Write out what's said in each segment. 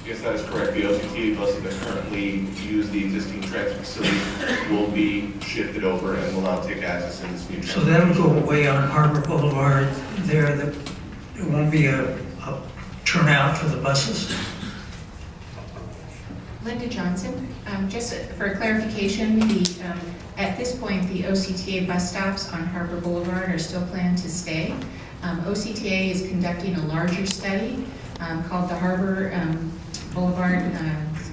Yes, that is correct. The OCTA buses that currently use the existing transit facility will be shifted over and will now take access in this new So transit. that'll go away on Harbor Boulevard there, that there won't be a turnout for the buses? Linda Johnson, just for clarification, at this point, the OCTA bus stops on Harbor Boulevard are still planned to stay. OCTA is conducting a larger study called the Harbor Boulevard,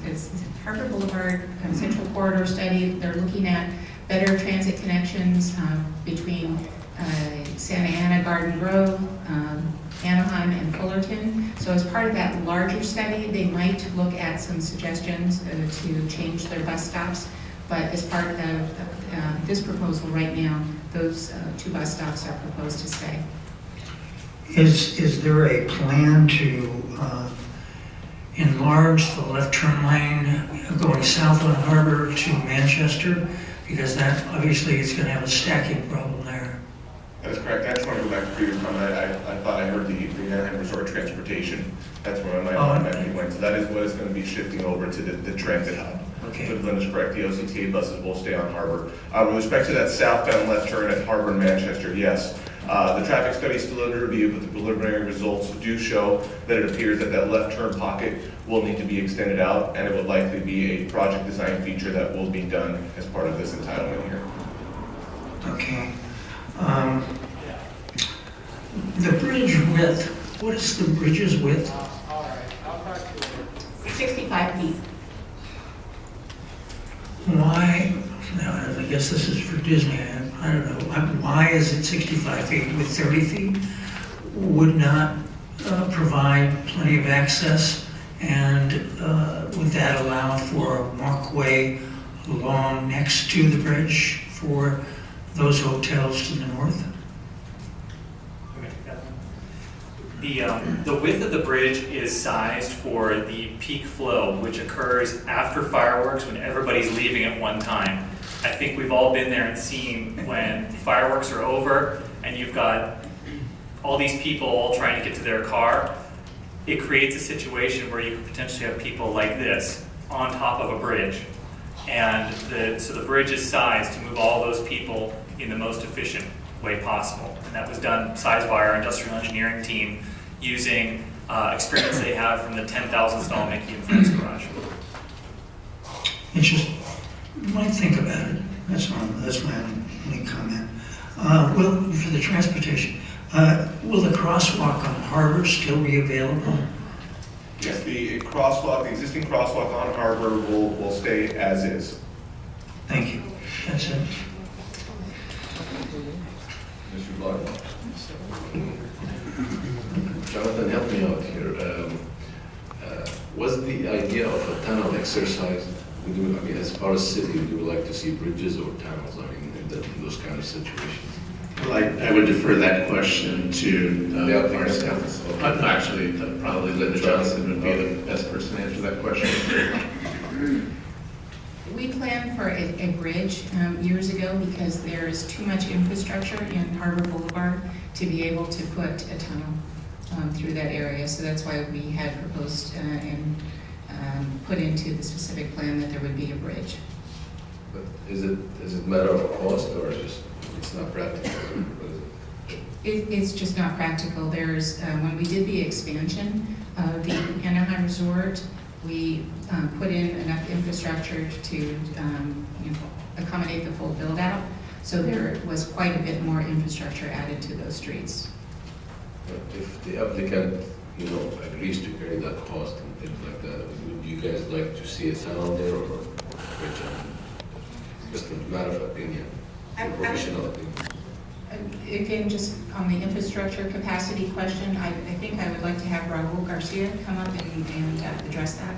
it's Harbor Boulevard Central Corridor Study. They're looking at better transit connections between Santa Ana, Garden Grove, Anaheim, and Fullerton. So as part of that larger study, they might look at some suggestions to change their bus stops. But as part of this proposal right now, those 2 bus stops are proposed to stay. Is there a plan to enlarge the left turn lane going south on Harbor to Manchester? Because that, obviously, it's going to have a stacking problem there. That is correct. I just want to go back to previous comment. I thought I heard the Anaheim Resort Transportation. That's where my mind went. So that is what is going to be shifting over to the transit hub. Okay. But Linda's correct. The OCTA buses will stay on Harbor. With respect to that southbound left turn at Harbor and Manchester, yes. The traffic study is still under review, but the preliminary results do show that it appears that that left turn pocket will need to be extended out, and it will likely be a project design feature that will be done as part of this entitlement here. Okay. The bridge width, what is the bridge's width? 65 feet. Why, now, I guess this is for Disney, I don't know, why is it 65 feet with 30 feet? Would not provide plenty of access, and would that allow for a walkway along next to the bridge for those hotels to the north? The width of the bridge is sized for the peak flow, which occurs after fireworks when everybody's leaving at one time. I think we've all been there and seen when fireworks are over and you've got all these people all trying to get to their car. It creates a situation where you could potentially have people like this on top of a bridge. And so the bridge is sized to move all those people in the most efficient way possible. And that was done sized by our industrial engineering team using experience they have from the 10,000 stall Mickey and Friends garage. It's just, you might think about it, that's my only comment. For the transportation, will the crosswalk on Harbor still be available? Yes, the existing crosswalk on Harbor will stay as is. Thank you, that's it. Mr. Black? Jonathan, help me out here. Was the idea of a tunnel exercise, as far as city, would you like to see bridges or tunnels, in those kind of situations? Well, I would defer that question to The our applicant. staff. Actually, probably Linda Johnson would be the best person to answer that question. We planned for a bridge years ago because there is too much infrastructure in Harbor Boulevard to be able to put a tunnel through that area. So that's why we had proposed and put into the specific plan that there would be a bridge. But is it a matter of cost or just it's not practical? It's just not practical. There's, when we did the expansion of the Anaheim Resort, we put in enough infrastructure to accommodate the full build out. So there was quite a bit more infrastructure added to those streets. But if the applicant, agrees to carry that cost and things like that, would you guys like to see a tunnel there or a bridge? Just a matter of opinion, professional opinion. Again, just on the infrastructure capacity question, I think I would like to have Raul Garcia come up and address that.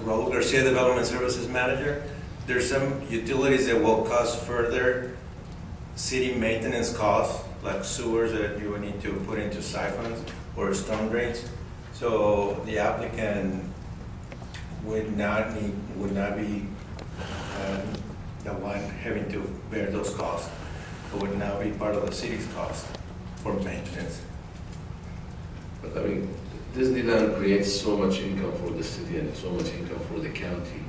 Raul Garcia, Development Services Manager. There's some utilities that will cost further city maintenance costs, like sewers that you would need to put into siphons or storm drains. So the applicant would not be the one having to bear those costs. it would now be part of the city's cost for maintenance. But I mean, Disneyland creates so much income for the city and so much income for the county.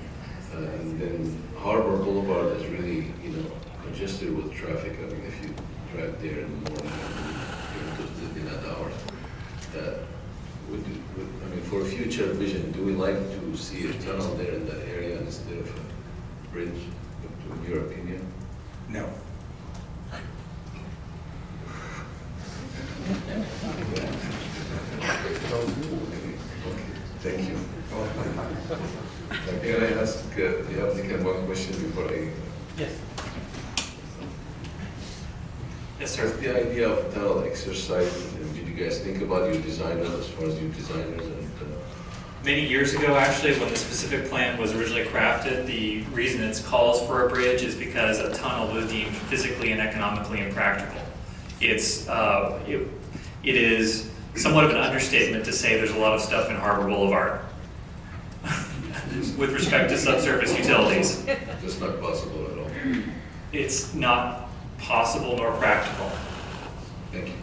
And then Harbor Boulevard is really, congested with traffic. I mean, if you drive there in the morning during those Disneyland hours, for future vision, do we like to see a tunnel there in that area instead of a bridge, in your opinion? No. Thank you. Can I ask the applicant one question before I? Yes. Yes, What's sir. the idea of tunnel exercise? And did you guys think about your designers, as far as your designers and? Many years ago, actually, when the specific plan was originally crafted, the reason it calls for a bridge is because a tunnel was deemed physically and economically impractical. It is somewhat of an understatement to say there's a lot of stuff in Harbor Boulevard with respect to subsurface utilities. That's not possible at all. It's not possible nor practical. Thank you.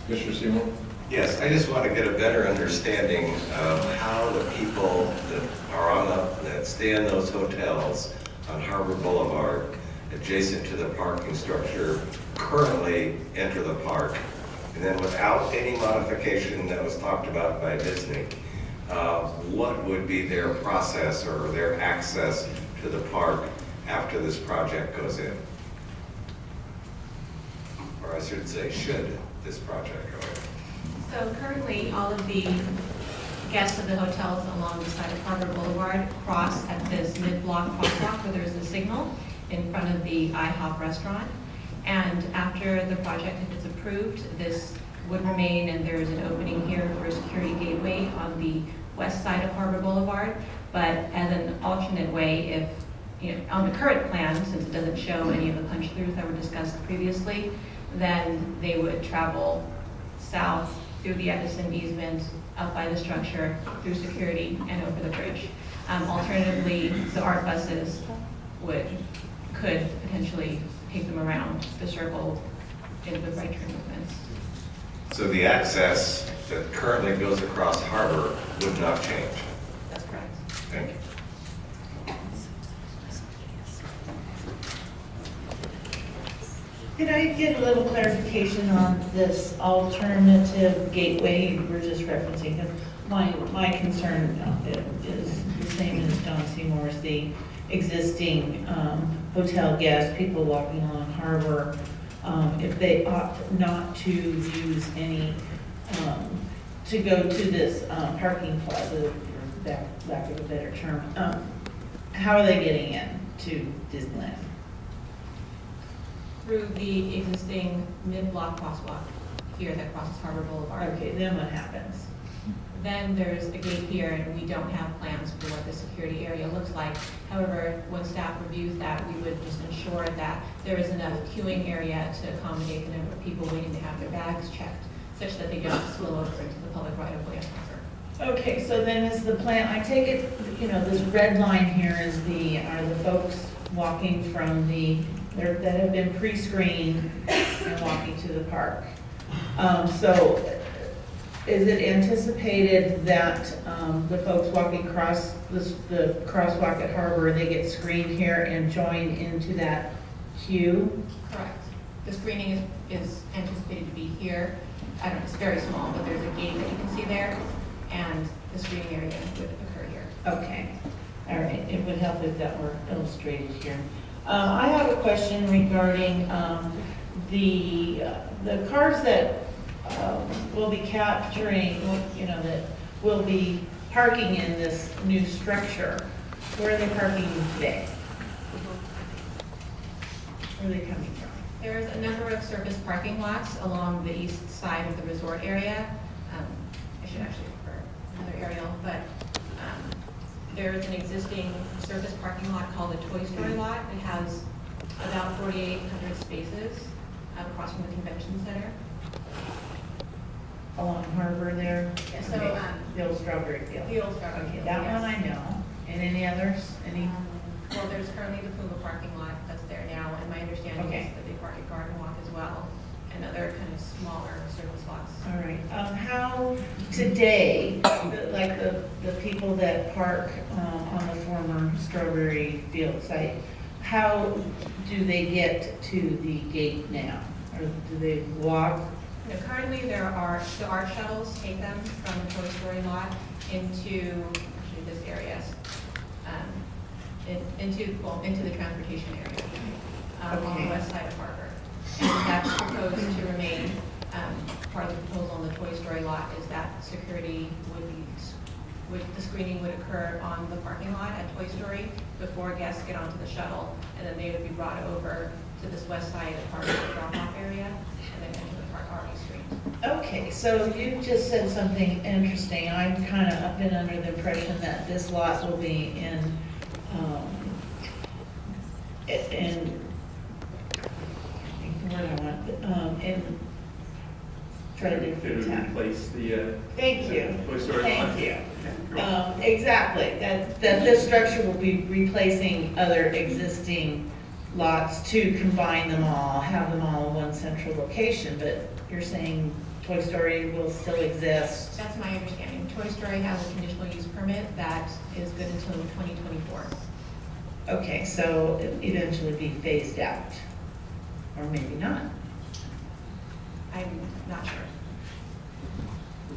Commissioner Seymour? Yes, I just want to get a better understanding of how the people that are that stay in those hotels on Harbor Boulevard, adjacent to the parking structure, currently enter the park. And then without any modification that was talked about by Disney, what would be their process or their access to the park after this project goes in? Or I should say, should this project go in? So currently, all of the guests of the hotels along the side of Harbor Boulevard cross at this mid-block crosswalk where there's a signal in front of the IHOP restaurant. And after the project is approved, this would remain, and there's an opening here for a security gateway on the west side of Harbor Boulevard. But as an alternate way, if, on the current plan, since it doesn't show any of the punch-throughs that were discussed previously, then they would travel south through the Edison easement, up by the structure, through security, and over the bridge. Alternatively, the ART buses could potentially take them around the circle with right turn movements. So the access that currently goes across Harbor would not change? That's correct. Thank you. Could I get a little clarification on this alternative gateway you were just referencing? 'Cause my concern is the same as Don Seymour's, the existing hotel guests, people walking along Harbor, if they opt not to use any, to go to this parking plaza, for lack of a better term, how are they getting in to Disneyland? Through the existing mid-block crosswalk here that crosses Harbor Boulevard. Okay, then what happens? Then there's a gate here, and we don't have plans for what the security area looks like. However, when staff reviews that, we would just ensure that there is enough queuing area to accommodate the number of people waiting to have their bags checked, such that they don't spill over into the public right-of-way. Okay, so then is the plan, I take it, this red line here are the folks walking from that have been pre-screened and walking to the park. So is it anticipated that the folks walking across the crosswalk at Harbor, they get screened here and join into that queue? Correct. The screening is anticipated to be here. I don't know, it's very small, but there's a gate that you can see there, and the screening area would occur here. Okay, all right, it would help if that were illustrated here. I have a question regarding the cars that will be capturing, that will be parking in this new structure. Where are they parking today? Where are they coming from? There's a number of surface parking lots along the east side of the resort area. I should actually refer another aerial, but there is an existing surface parking lot called the Toy Story lot. It has about 4,800 spaces across from the convention center. Along Harbor there? Yeah, so, Okay. The old strawberry field. The old Strawberry Okay, Field, that yes. one I know. And any others? Any? Well, there's currently the Puma parking lot that's there now, and understanding Okay. is that they park at Garden Walk as well, and other kind of smaller service lots. All right, how today, the people that park on the former Strawberry Field site, how do they get to the gate now? Or do they walk? Now, currently, the art shuttles take them from the Toy Story lot into, actually this area, into the transportation area on Okay. the west side of Harbor. And that's proposed to remain, part of the proposal on the Toy Story lot is that security the screening would occur on the parking lot at Toy Story before guests get onto the shuttle, and then they would be brought over to this west side of Harbor drop-off area, and then into the park already screened. Okay, so you just said something interesting. I'm kind of been under the impression that this lot will be try to It would replace the, Thank you. Toy Story Thank lot. you. Yeah. Exactly, that this structure will be replacing other existing lots to combine them all, have them all in one central location, but you're saying Toy Story will still exist? That's my understanding. Toy Story has a conditional use permit that is good until 2024. Okay, so it eventually be phased out, or maybe not. I'm not sure.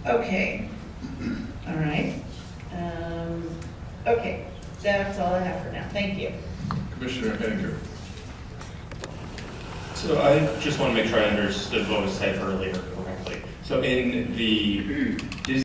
Okay, all right. Okay, that's all I have for now, thank you. Commissioner Henninger. So I just want to make sure I understood what was said earlier correctly. So in the Disney